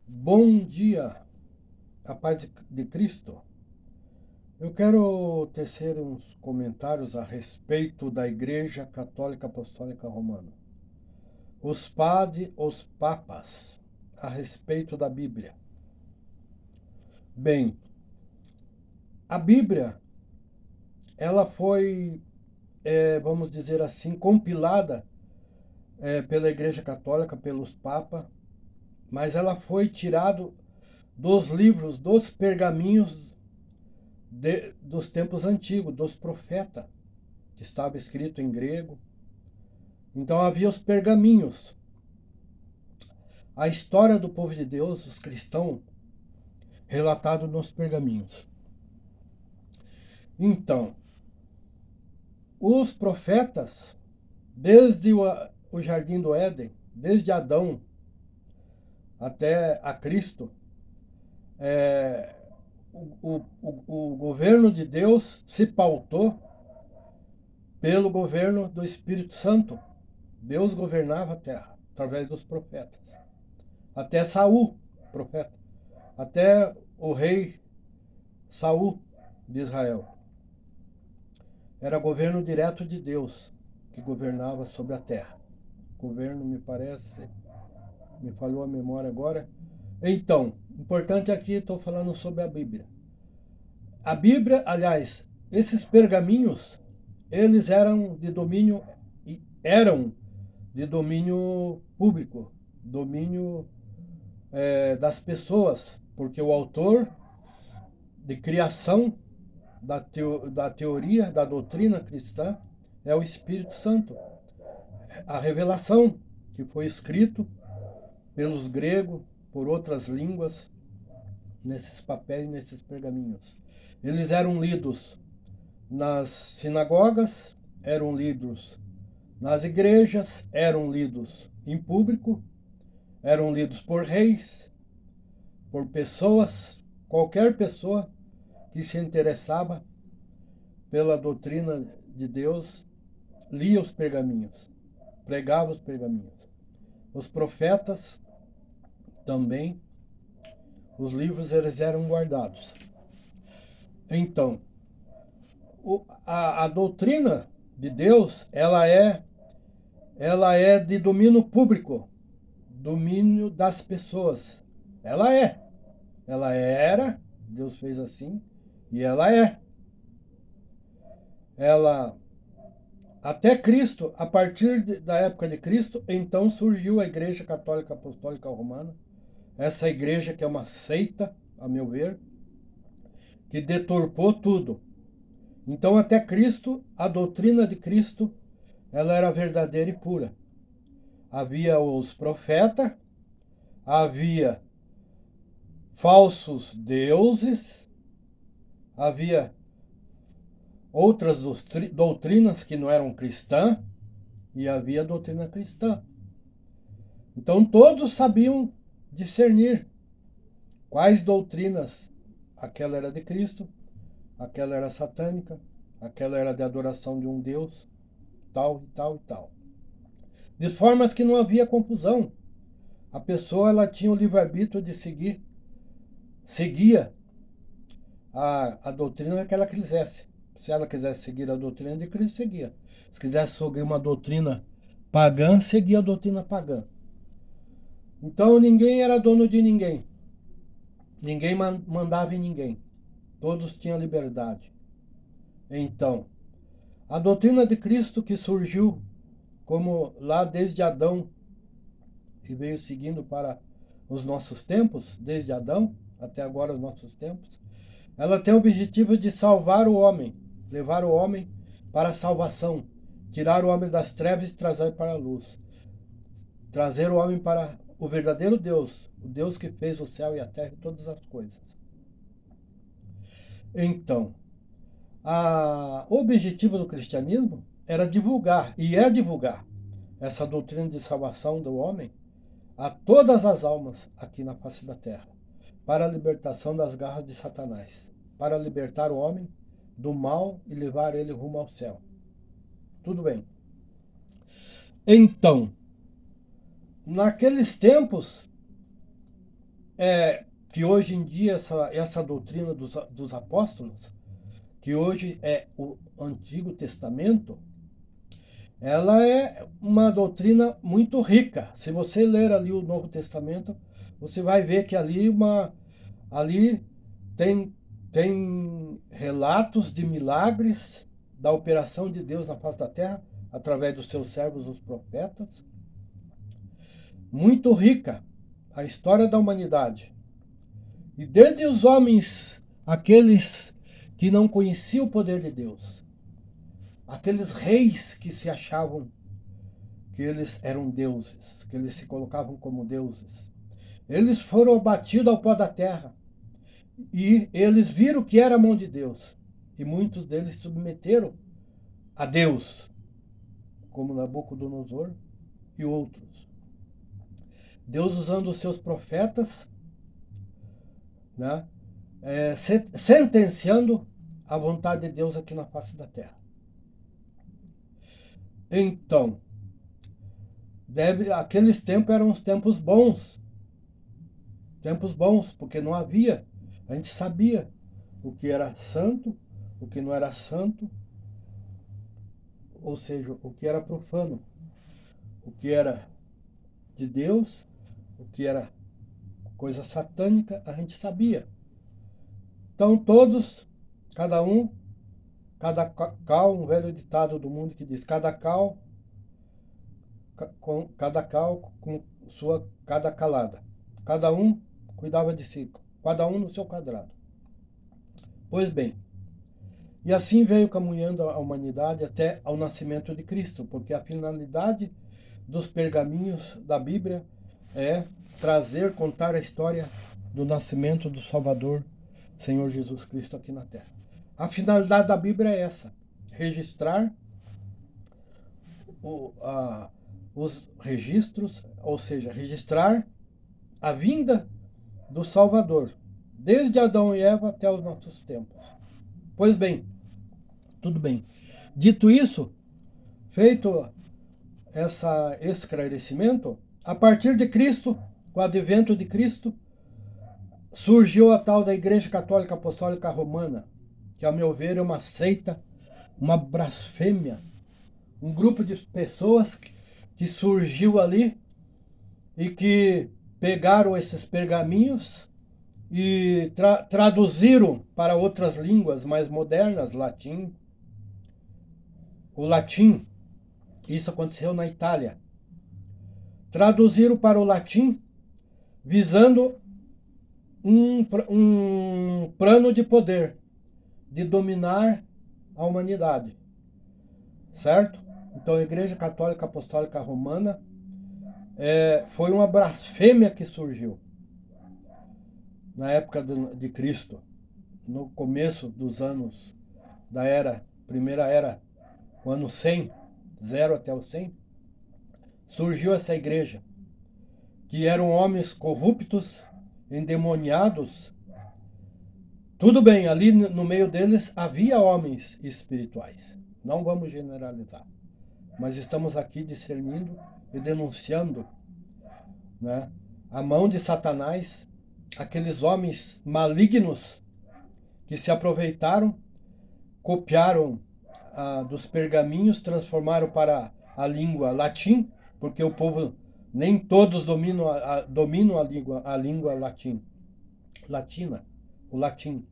Bom dia, a paz de Cristo. Eu quero tecer uns comentários a respeito da Igreja Católica Apostólica Romana. Os papas, a respeito da Bíblia. Bem, a Bíblia, ela foi, vamos dizer assim, compilada pela Igreja Católica, pelos papas, mas ela foi tirada dos livros, dos pergaminhos dos tempos antigos, dos profetas, que estava escrito em grego. Então havia os pergaminhos. A história do povo de Deus, os cristãos, relatado nos pergaminhos. Então, os profetas, desde o Jardim do Éden, desde Adão até a Cristo, é, o governo de Deus se pautou pelo governo do Espírito Santo. Deus governava a terra através dos profetas. Até Saul, profeta. Até o rei Saul de Israel. Era governo direto de Deus que governava sobre a terra. Governo, me parece, me falhou a memória agora. Então, importante aqui, estou falando sobre a Bíblia. A Bíblia, aliás, esses pergaminhos, eles eram de domínio público, domínio das pessoas, porque o autor de criação da teoria, da doutrina cristã, é o Espírito Santo. A revelação que foi escrito pelos gregos, por outras línguas, nesses papéis, nesses pergaminhos. Eles eram lidos nas sinagogas, eram lidos nas igrejas, eram lidos em público, eram lidos por reis, por pessoas, qualquer pessoa que se interessava pela doutrina de Deus, lia os pergaminhos, pregava os pergaminhos. Os profetas também, os livros eles eram guardados. Então, a doutrina de Deus, ela é de domínio público, domínio das pessoas. Ela era, Deus fez assim, e ela é. Ela até Cristo, a partir da época de Cristo, então surgiu a Igreja Católica Apostólica Romana. Essa igreja que é uma seita, a meu ver, que deturpou tudo. Então até Cristo, a doutrina de Cristo, ela era verdadeira e pura. Havia os profetas, havia falsos deuses, havia outras doutrinas que não eram cristãs, e havia a doutrina cristã. Então todos sabiam discernir quais doutrinas aquela era de Cristo, aquela era satânica, aquela era de adoração de um Deus, tal e tal e tal. De formas que não havia confusão. A pessoa ela tinha o livre-arbítrio de seguia a doutrina que ela quisesse. Se ela quisesse seguir a doutrina de Cristo, seguia. Se quisesse seguir uma doutrina pagã, seguia a doutrina pagã. Então ninguém era dono de ninguém. Ninguém mandava em ninguém. Todos tinham liberdade. Então, a doutrina de Cristo que surgiu como lá desde Adão e veio seguindo para os nossos tempos, desde Adão até agora os nossos tempos, ela tem o objetivo de salvar o homem, levar o homem para a salvação, tirar o homem das trevas e trazer para a luz, trazer o homem para o verdadeiro Deus, o Deus que fez o céu e a terra e todas as coisas. Então, o objetivo do cristianismo era divulgar, e é divulgar, essa doutrina de salvação do homem a todas as almas aqui na face da terra, para a libertação das garras de Satanás, para libertar o homem do mal e levar ele rumo ao céu. Tudo bem. Então, naqueles tempos, que hoje em dia essa doutrina dos apóstolos, que hoje é o Antigo Testamento, ela é uma doutrina muito rica. Se você ler ali o Novo Testamento, você vai ver que ali tem relatos de milagres da operação de Deus na face da terra através dos seus servos, os profetas. Muito rica a história da humanidade. E desde os homens, aqueles que não conheciam o poder de Deus, aqueles reis que se achavam que eles eram deuses, que eles se colocavam como deuses, eles foram abatidos ao pó da terra e eles viram que era a mão de Deus. E muitos deles se submeteram a Deus, como Nabucodonosor e outros. Deus usando os seus profetas, né, sentenciando a vontade de Deus aqui na face da terra. Então, aqueles tempos eram os tempos bons, porque não havia, a gente sabia o que era santo, o que não era santo, ou seja, o que era profano, o que era de Deus, o que era coisa satânica, a gente sabia. Então todos, cada cal, um velho ditado do mundo que diz, cada cal com sua cada calada. Cada um cuidava de si, cada um no seu quadrado. Pois bem, e assim veio caminhando a humanidade até ao nascimento de Cristo, porque a finalidade dos pergaminhos da Bíblia é contar a história do nascimento do Salvador, Senhor Jesus Cristo, aqui na Terra. A finalidade da Bíblia é essa: registrar os registros, ou seja, registrar a vinda do Salvador, desde Adão e Eva até os nossos tempos. Pois bem, tudo bem. Dito isso, feito esse esclarecimento, a partir de Cristo, com o advento de Cristo, surgiu a tal da Igreja Católica Apostólica Romana, que, ao meu ver, é uma seita, uma blasfêmia, um grupo de pessoas que surgiu ali e que pegaram esses pergaminhos e traduziram para outras línguas mais modernas, o latim. Isso aconteceu na Itália. Traduziram para o latim visando um plano de poder, de dominar a humanidade, certo? Então a Igreja Católica Apostólica Romana foi uma blasfêmia que surgiu na época de Cristo, no começo dos anos da primeira era, o ano 100, 0 até o 100, surgiu essa igreja, que eram homens corruptos, endemoniados. Tudo bem, ali no meio deles havia homens espirituais. Não vamos generalizar. Mas estamos aqui discernindo e denunciando, né, a mão de Satanás, aqueles homens malignos que se aproveitaram, copiaram dos pergaminhos, transformaram para a língua latim, porque o povo, nem todos dominam a língua latina, o latim.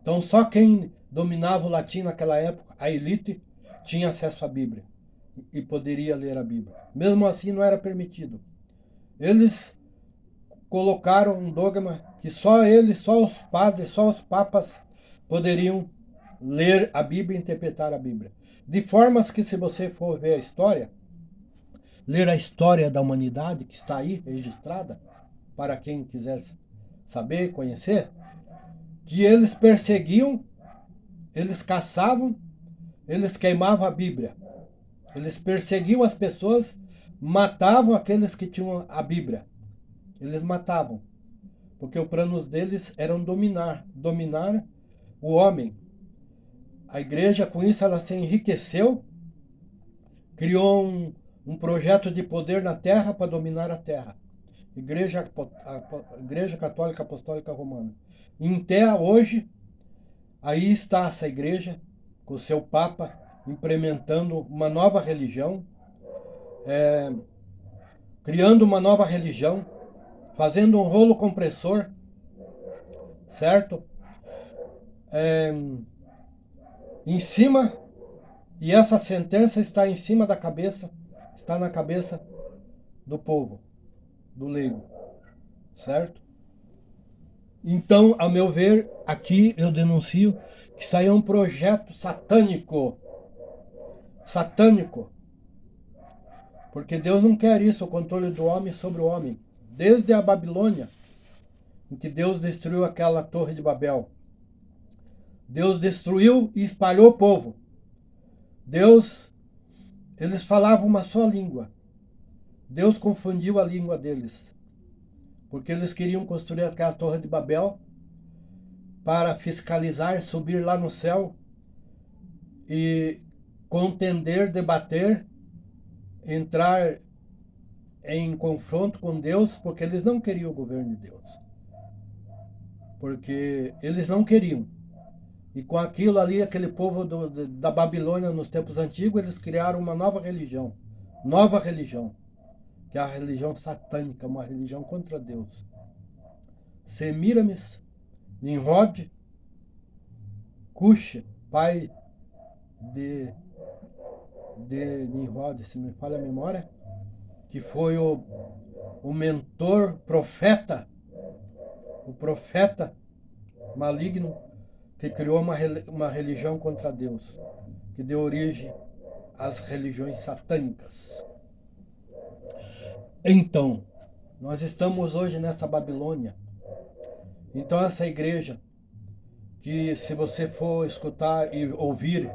Então só quem dominava o latim naquela época, a elite, tinha acesso à Bíblia e poderia ler a Bíblia. Mesmo assim não era permitido. Eles colocaram um dogma que só eles, só os padres, só os papas poderiam ler a Bíblia e interpretar a Bíblia. De formas que, se você for ver a história, ler a história da humanidade, que está aí registrada, para quem quiser saber, conhecer, que eles perseguiam, eles caçavam, eles queimavam a Bíblia. Eles perseguiam as pessoas, matavam aqueles que tinham a Bíblia. Eles matavam, porque o plano deles era dominar o homem. A igreja, com isso, ela se enriqueceu, criou um projeto de poder na terra para dominar a terra. Igreja Católica Apostólica Romana. Em Té, hoje, aí está essa igreja, com o seu Papa, implementando uma nova religião, criando uma nova religião, fazendo um rolo compressor, certo? Em cima, e essa sentença está em cima da cabeça, está na cabeça do povo, do leigo, certo? Então, a meu ver, aqui eu denuncio que isso aí é um projeto satânico. Satânico. Porque Deus não quer isso, o controle do homem sobre o homem. Desde a Babilônia, em que Deus destruiu aquela torre de Babel. Deus destruiu e espalhou o povo. Eles falavam uma só língua. Deus confundiu a língua deles. Porque eles queriam construir aquela torre de Babel para fiscalizar, subir lá no céu e contender, debater, entrar em confronto com Deus, porque eles não queriam o governo de Deus. Porque eles não queriam. E com aquilo ali, aquele povo da Babilônia nos tempos antigos, eles criaram uma nova religião. Nova religião. Que é a religião satânica, uma religião contra Deus. Semíramis, Nimrod, Cush, pai de Nimrod, se me falha a memória, que foi o mentor, o profeta maligno, que criou uma religião contra Deus, que deu origem às religiões satânicas. Então, nós estamos hoje nessa Babilônia. Então essa igreja, que se você for escutar e ouvir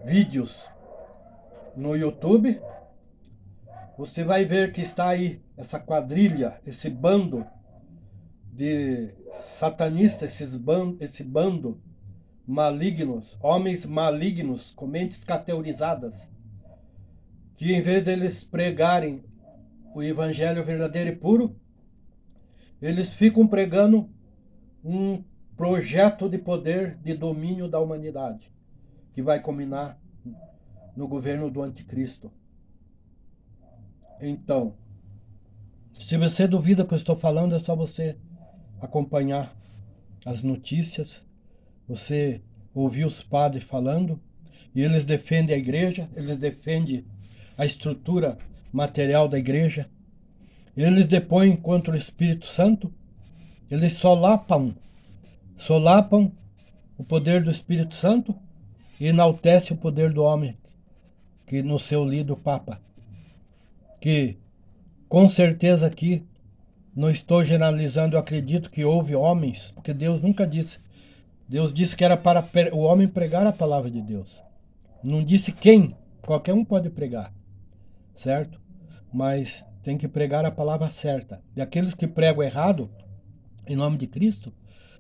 vídeos no YouTube, você vai ver que está aí essa quadrilha, esse bando de satanistas, esse bando malignos, homens malignos, com mentes cateorizadas, que em vez deles pregarem o evangelho verdadeiro e puro, eles ficam pregando um projeto de poder, de domínio da humanidade, que vai culminar no governo do anticristo. Então, se você duvida do que eu estou falando, é só você acompanhar as notícias, você ouvir os padres falando, e eles defendem a igreja, eles defendem a estrutura material da igreja, eles depõem contra o Espírito Santo, eles solapam o poder do Espírito Santo e enaltece o poder do homem, que no seu lido Papa, que com certeza aqui, não estou generalizando, eu acredito que houve homens, porque Deus nunca disse. Deus disse que era para o homem pregar a palavra de Deus. Não disse quem, qualquer um pode pregar, certo? Mas tem que pregar a palavra certa. E aqueles que pregam errado, em nome de Cristo,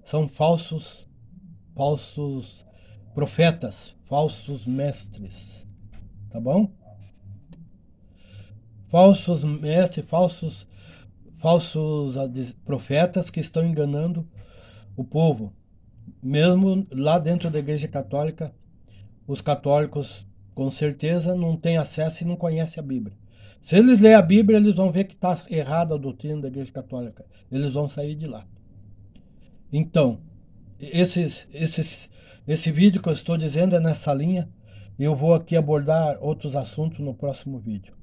são falsos profetas, falsos mestres. Tá bom? Falsos mestres, falsos profetas que estão enganando o povo. Mesmo lá dentro da Igreja Católica, os católicos com certeza não têm acesso e não conhecem a Bíblia. Se eles lerem a Bíblia, eles vão ver que está errada a doutrina da Igreja Católica. Eles vão sair de lá. Então, esse vídeo que eu estou dizendo é nessa linha. Eu vou aqui abordar outros assuntos no próximo vídeo.